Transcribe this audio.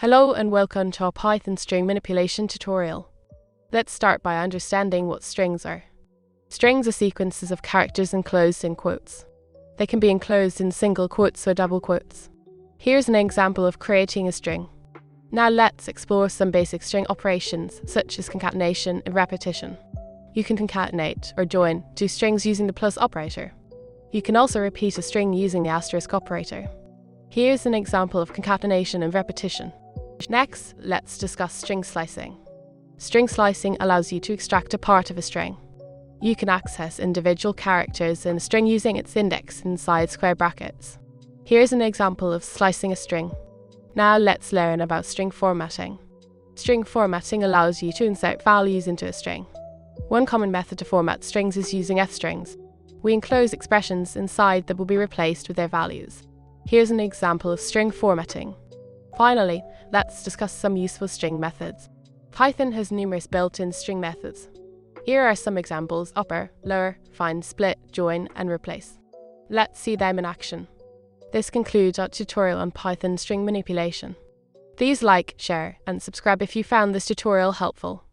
Hello and welcome to our Python string manipulation tutorial. Let's start by understanding what strings are. Strings are sequences of characters enclosed in quotes. They can be enclosed in single quotes or double quotes. Here's an example of creating a string. Now let's explore some basic string operations such as concatenation and repetition. You can concatenate or join two strings using the plus operator. You can also repeat a string using the asterisk operator. Here's an example of concatenation and repetition. Next, let's discuss string slicing. String slicing allows you to extract a part of a string. You can access individual characters in a string using its index inside square brackets. Here's an example of slicing a string. Now let's learn about string formatting. String formatting allows you to insert values into a string. One common method to format strings is using f-strings. We enclose expressions inside that will be replaced with their values. Here's an example of string formatting. Finally, let's discuss some useful string methods. Python has numerous built-in string methods. Here are some examples: upper, lower, find, split, join, and replace. Let's see them in action. This concludes our tutorial on Python string manipulation. Please like, share, and subscribe if you found this tutorial helpful.